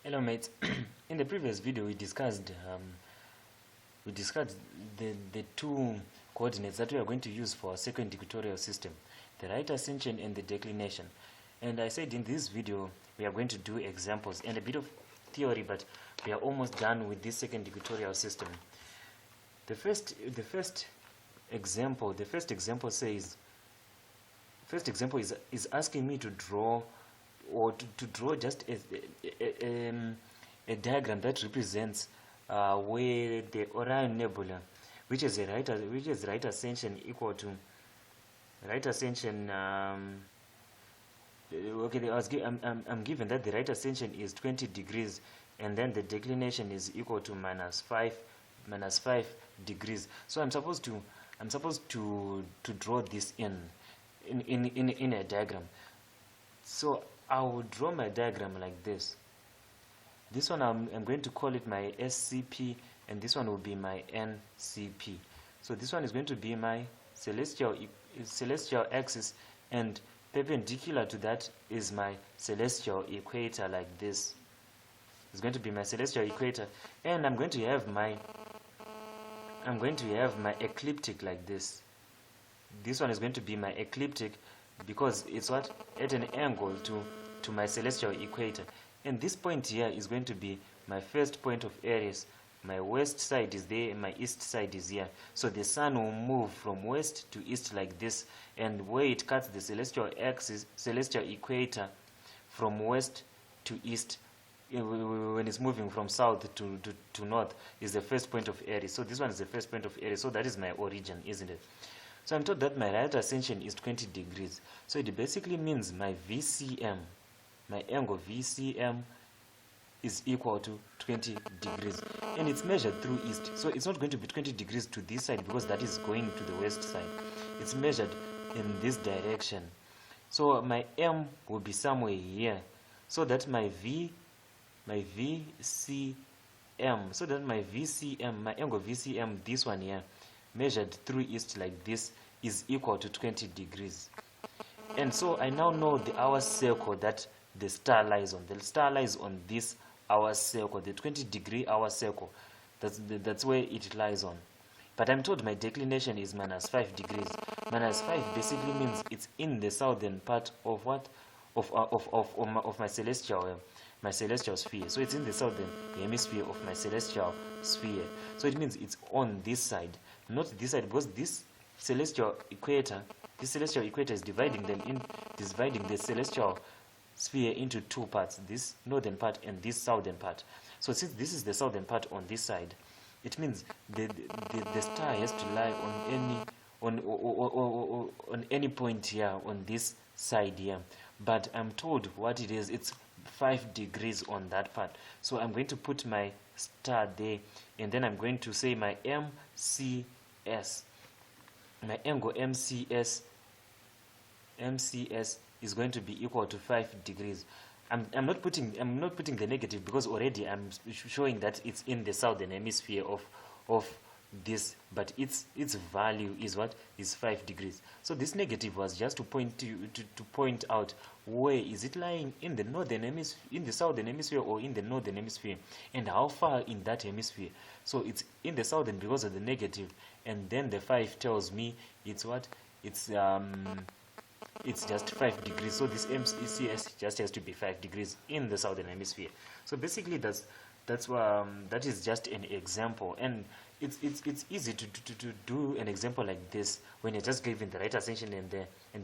Hello mates. In the previous video we discussed the two coordinates that we are going to use for our second equatorial system, the right ascension and the declination. And I said in this video we are going to do examples and a bit of theory, but we are almost done with this second equatorial system. The first example is asking me to draw just a diagram that represents where the Orion Nebula, which is right ascension equal to right ascension. Okay, I'm given that the right ascension is 20 degrees, and then the declination is equal to minus 5 degrees. So I'm supposed to draw this in a diagram. So I will draw my diagram like this. This one I'm going to call it my SCP, and this one will be my NCP. So this one is going to be my celestial axis, and perpendicular to that is my celestial equator like this. It's going to be my celestial equator, and I'm going to have my ecliptic like this. This one is going to be my ecliptic because it's at an angle to my celestial equator, and this point here is going to be my first point of Aries. My west side is there and my east side is here, so the sun will move from west to east like this, and where it cuts the celestial equator from west to east, when it's moving from south to north, is the first point of Aries. So this one is the first point of Aries, so that is my origin, isn't it? So I'm told that my right ascension is 20 degrees. So it basically means my VCM, my angle VCM, is equal to 20 degrees. And it's measured through east. So it's not going to be 20 degrees to this side because that is going to the west side. It's measured in this direction. So my M will be somewhere here. So that my VCM, my angle VCM, this one here, measured through east like this, is equal to 20 degrees. And so I now know the hour circle that the star lies on. The star lies on this hour circle, the 20-degree hour circle. That's where it lies on. But I'm told my declination is minus 5 degrees. Minus 5 basically means it's in the southern part of what? Of my celestial sphere. So it's in the southern hemisphere of my celestial sphere. So it means it's on this side, not this side, because this celestial equator is dividing the celestial sphere into two parts, this northern part and this southern part. So since this is the southern part on this side, it means the star has to lie on any point here on this side here. But I'm told what it is. It's 5 degrees on that part. So I'm going to put my star there, and then I'm going to say my MCS, my angle MCS is going to be equal to 5 degrees. I'm not putting the negative because already I'm showing that it's in the southern hemisphere of this, but its value is what? Is 5 degrees. So this negative was just to point out where is it lying, in the northern hemisphere, in the southern hemisphere, or in the northern hemisphere, and how far in that hemisphere. So it's in the southern because of the negative, and then the 5 tells me it's what? It's just 5 degrees. So this MCS just has to be 5 degrees in the southern hemisphere. So basically that is just an example, and it's easy to do an example like this when you're just given the right ascension and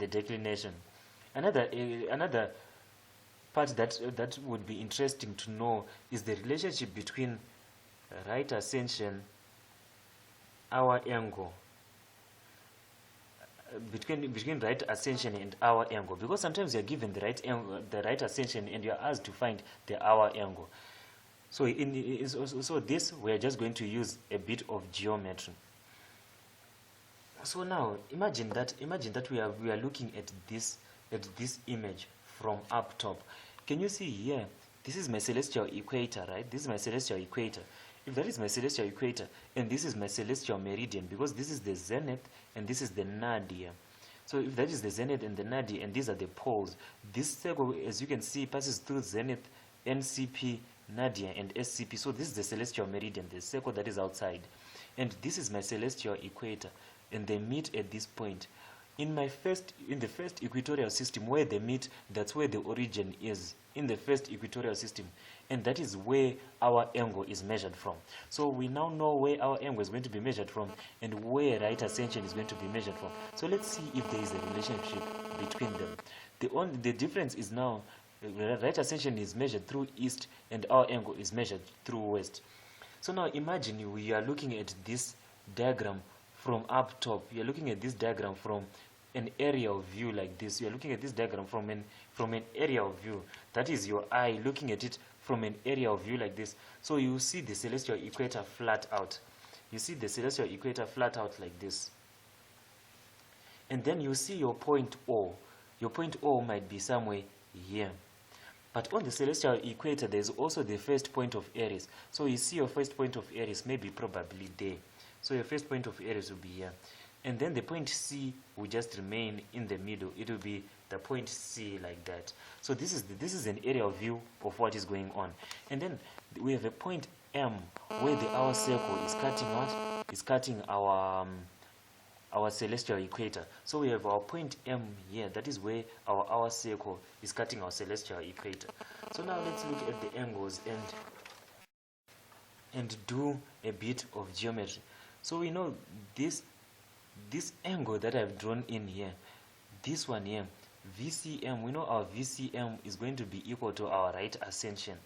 the declination. Another part that would be interesting to know is the relationship between right ascension, hour angle, between right ascension and hour angle, because sometimes you're given the right ascension and you're asked to find the hour angle. So this we're just going to use a bit of geometry. So now imagine that we are looking at this image from up top. Can you see here? This is my celestial equator, right? This is my celestial equator. If that is my celestial equator, and this is my celestial meridian, because this is the zenith and this is the nadir. So if that is the zenith and the nadir, and these are the poles, this circle, as you can see, passes through zenith, NCP, Nadia, and SCP. So this is the celestial meridian, the circle that is outside, and this is my celestial equator, and they meet at this point. In the first equatorial system where they meet, that's where the origin is, in the first equatorial system, and that is where our angle is measured from. So we now know where our angle is going to be measured from and where right ascension is going to be measured from. So let's see if there is a relationship between them. The difference is now right ascension is measured through east and our angle is measured through west. So now imagine we are looking at this diagram from up top. You're looking at this diagram from an aerial view like this. You're looking at this diagram from an aerial view. That is your eye looking at it from an aerial view like this. So you see the celestial equator flat out. You see the celestial equator flat out like this. And then you see your point O. Your point O might be somewhere here. But on the celestial equator, there's also the first point of Aries. So you see your first point of Aries, maybe probably there. So your first point of Aries will be here. And then the point C will just remain in the middle. It will be the point C like that. So this is an aerial view of what is going on. And then we have a point M where the hour circle is cutting what? Is cutting our celestial equator. So we have our point M here. That is where our hour circle is cutting our celestial equator. So now let's look at the angles and do a bit of geometry. So we know this angle that I've drawn in here, this one here, VCM, we know our VCM is going to be equal to our right ascension.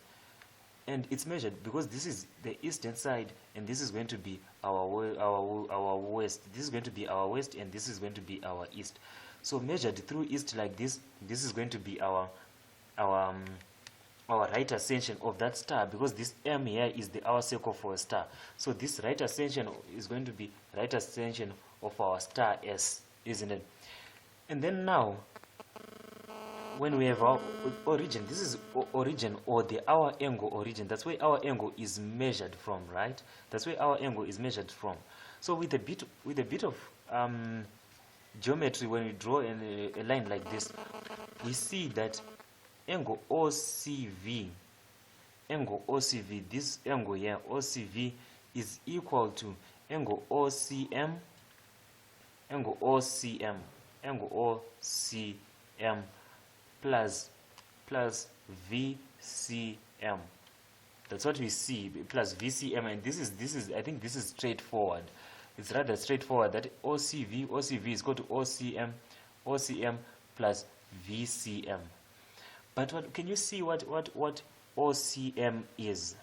And it's measured because this is the eastern side and this is going to be our west. This is going to be our west and this is going to be our east. So measured through east like this is going to be our right ascension of that star, because this M here is the hour circle for a star. So this right ascension is going to be right ascension of our star S, isn't it? And then now, when we have our origin, this is origin or the hour angle origin. That's where our angle is measured from, right? That's where our angle is measured from. So with a bit of geometry, when we draw a line like this, we see that angle OCV, this angle here, OCV, is equal to angle OCM plus VCM. That's what we see, plus VCM, and this is I think this is straightforward. It's rather straightforward that OCV is equal to OCM plus VCM. But can you see what OCM is?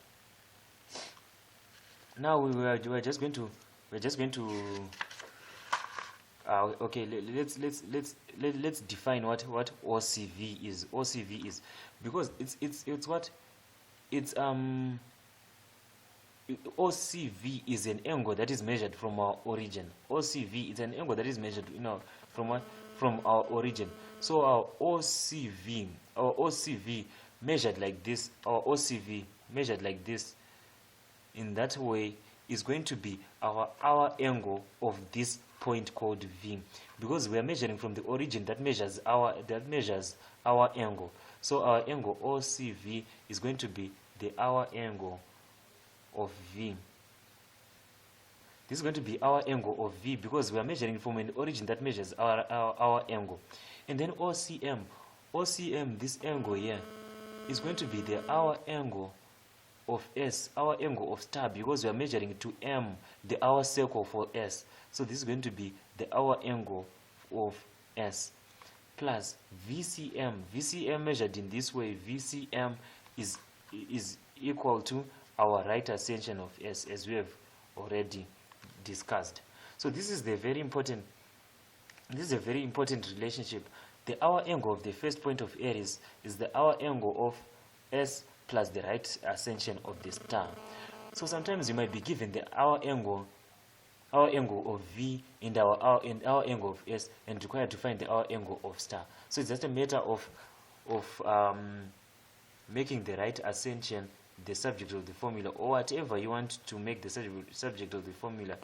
Now we're just going to okay, let's define what OCV is. OCV is because it's what it's OCV is an angle that is measured from our origin. OCV is an angle that is measured from our origin. So our OCV measured like this, our OCV measured like this, in that way is going to be our angle of this point called V, because we are measuring from the origin that measures our angle. So our angle OCV is going to be the hour angle of V. This is going to be our angle of V because we are measuring from an origin that measures our angle. And then OCM, this angle here, is going to be the hour angle of S, our angle of star, because we are measuring to M, the hour circle for S. So this is going to be the hour angle of S, plus VCM. VCM measured in this way, VCM is equal to our right ascension of S, as we have already discussed. So this is a very important relationship. The hour angle of the first point of Aries is the hour angle of S plus the right ascension of the star. So sometimes you might be given the hour angle of V and our angle of S, and required to find the hour angle of star. So it's just a matter of making the right ascension the subject of the formula, or whatever you want to make the subject of the formula,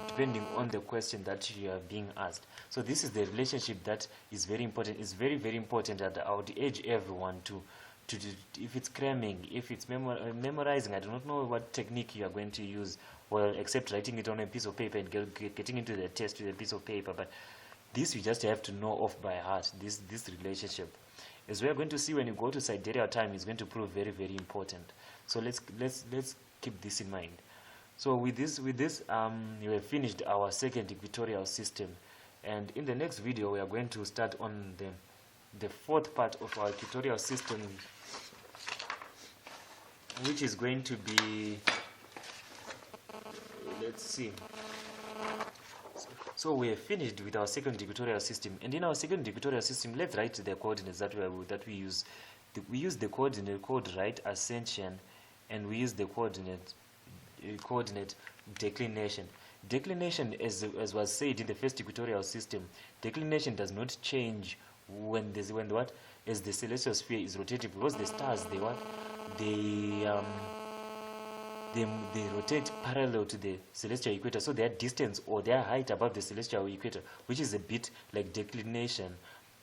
depending on the question that you are being asked. So this is the relationship that is very important. It's very, very important that I would urge everyone to if it's cramming, if it's memorizing, I do not know what technique you are going to use, well, except writing it on a piece of paper and getting into the test with a piece of paper. But this you just have to know off by heart, this relationship. As we are going to see, when you go to sidereal time, it's going to prove very, very important. So let's keep this in mind. So with this we have finished our second equatorial system, and in the next video we are going to start on the fourth part of our equatorial system, which is going to be, let's see. So we have finished with our second equatorial system, and in our second equatorial system, let's write the coordinates that we use. We use the coordinate called right ascension, and we use the coordinate declination. Declination, as was said in the first equatorial system, declination does not change as the celestial sphere is rotating, because the stars they rotate parallel to the celestial equator, so their distance or their height above the celestial equator, which is a bit like declination,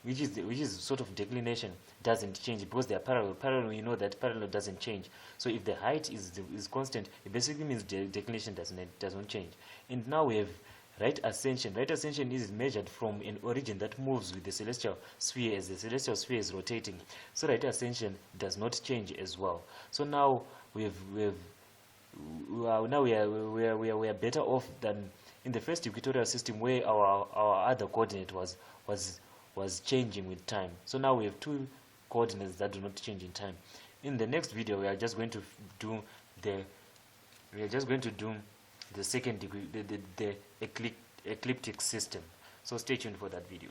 which is sort of declination, doesn't change because they are parallel. Parallel, you know that parallel doesn't change. So if the height is constant, it basically means the declination doesn't change. And now we have right ascension. Right ascension is measured from an origin that moves with the celestial sphere as the celestial sphere is rotating. So right ascension does not change as well. So now we are better off than in the first equatorial system, where our other coordinate was changing with time. So now we have two coordinates that do not change in time. In the next video, we are just going to do the second the ecliptic system. So stay tuned for that video.